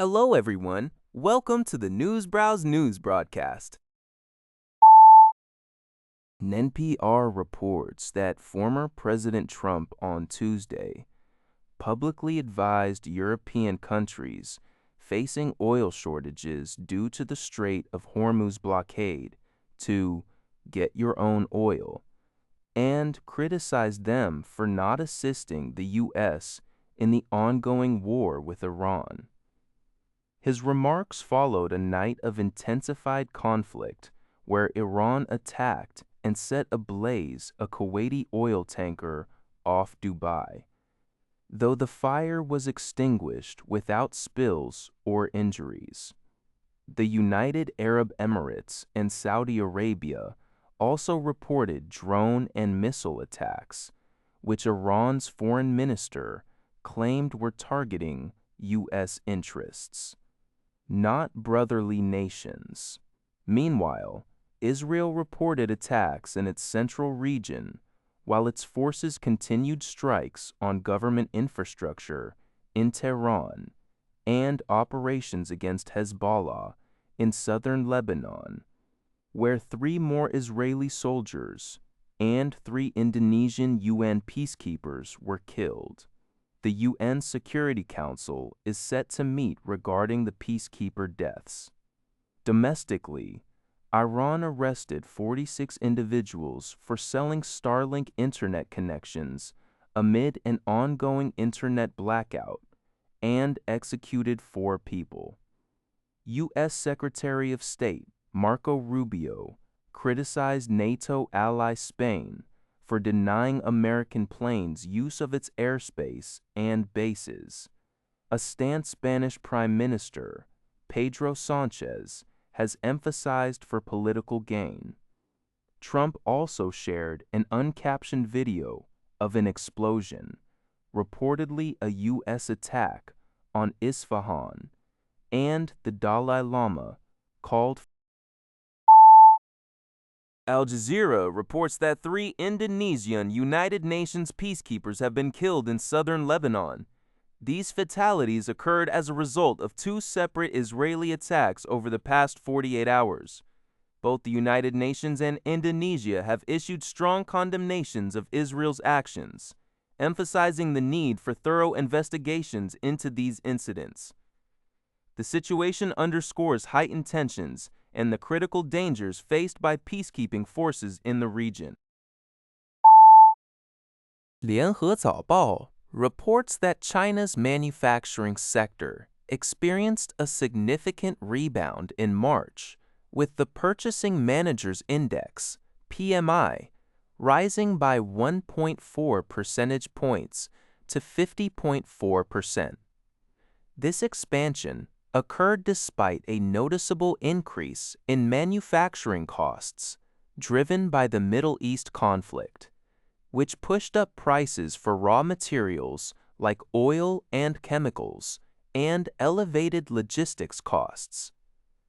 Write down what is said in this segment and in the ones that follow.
Hello, everyone. Welcome to the Newsbrowse News broadcast. NPR reports that former President Trump on Tuesday publicly advised European countries facing oil shortages due to the Strait of Hormuz blockade to get your own oil, and criticized them for not assisting the U.S. in the ongoing war with Iran. His remarks followed a night of intensified conflict where Iran attacked and set ablaze a Kuwaiti oil tanker off Dubai, though the fire was extinguished without spills or injuries. The United Arab Emirates and Saudi Arabia also reported drone and missile attacks, which Iran's foreign minister claimed were targeting U.S. interests, not brotherly nations. Meanwhile, Israel reported attacks in its central region, while its forces continued strikes on government infrastructure in Tehran and operations against Hezbollah in southern Lebanon, where 3 more Israeli soldiers and 3 Indonesian UN peacekeepers were killed. The UN Security Council is set to meet regarding the peacekeeper deaths. Domestically, Iran arrested 46 individuals for selling Starlink internet connections amid an ongoing internet blackout and executed 4 people. U.S. Secretary of State Marco Rubio criticized NATO ally Spain for denying American planes use of its airspace and bases, a stance Spanish Prime Minister Pedro Sanchez has emphasized for political gain. Trump also shared an uncaptioned video of an explosion, reportedly a U.S. attack on Isfahan, and the Dalai Lama called. Al Jazeera reports that 3 Indonesian United Nations peacekeepers have been killed in southern Lebanon. These fatalities occurred as a result of 2 separate Israeli attacks over the past 48 hours. Both the United Nations and Indonesia have issued strong condemnations of Israel's actions, emphasizing the need for thorough investigations into these incidents. The situation underscores heightened tensions and the critical dangers faced by peacekeeping forces in the region. 联合早报 reports that China's manufacturing sector experienced a significant rebound in March, with the Purchasing Managers' Index, PMI, rising by 1.4 percentage points to 50.4%. This expansion occurred despite a noticeable increase in manufacturing costs driven by the Middle East conflict, which pushed up prices for raw materials like oil and chemicals and elevated logistics costs.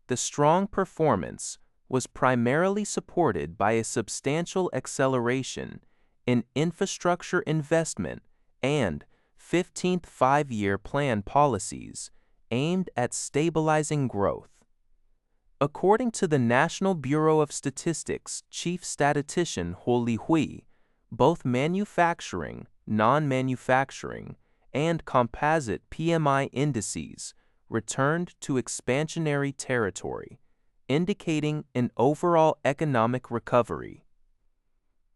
The strong performance was primarily supported by a substantial acceleration in infrastructure investment and 15th Five-Year Plan policies aimed at stabilizing growth. According to the National Bureau of Statistics Chief Statistician Ho Li-hui, both manufacturing, non-manufacturing, and composite PMI indices returned to expansionary territory, indicating an overall economic recovery.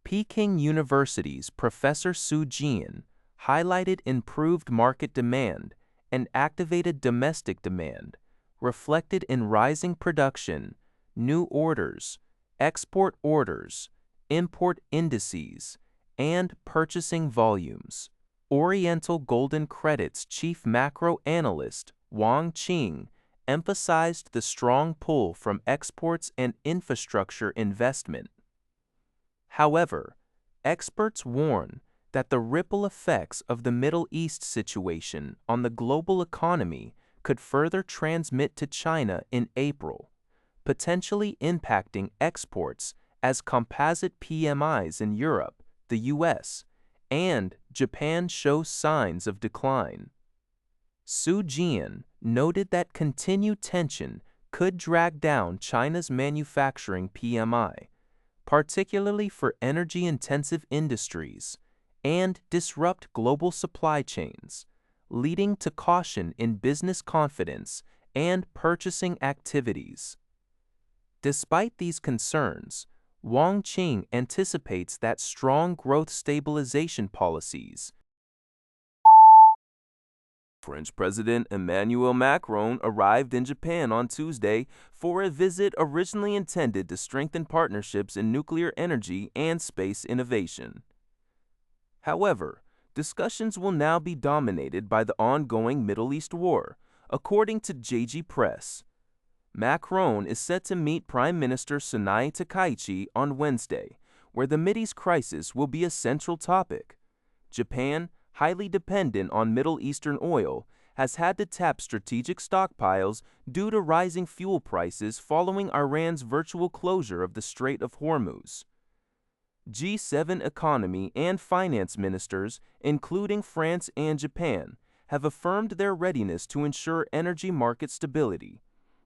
Peking University's Professor Su Jian highlighted improved market demand and activated domestic demand, reflected in rising production, new orders, export orders, import indices, and purchasing volumes. Oriental Golden Credit's chief macro analyst, Wang Qing, emphasized the strong pull from exports and infrastructure investment. However, experts warn that the ripple effects of the Middle East situation on the global economy could further transmit to China in April, potentially impacting exports as composite PMIs in Europe, the U.S., and Japan show signs of decline. Su Jian noted that continued tension could drag down China's manufacturing PMI, particularly for energy-intensive industries, and disrupt global supply chains, leading to caution in business confidence and purchasing activities. Despite these concerns, Wang Qing anticipates that strong growth stabilization policies. French President Emmanuel Macron arrived in Japan on Tuesday for a visit originally intended to strengthen partnerships in nuclear energy and space innovation. However, discussions will now be dominated by the ongoing Middle East war, according to JG Press. Macron is set to meet Prime Minister Sunai Takaichi on Wednesday, where the Mideast crisis will be a central topic. Japan, highly dependent on Middle Eastern oil, has had to tap strategic stockpiles due to rising fuel prices following Iran's virtual closure of the Strait of Hormuz. G7 economy and finance ministers, including France and Japan, have affirmed their readiness to ensure energy market stability.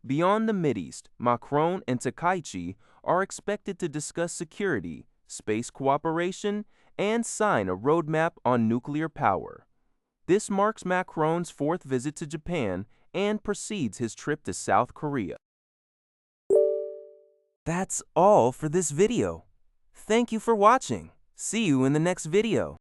Beyond the Mideast, Macron and Takaichi are expected to discuss security, space cooperation, and sign a roadmap on nuclear power. This marks Macron's fourth visit to Japan and precedes his trip to South Korea. That's all for this video. Thank you for watching. See you in the next video.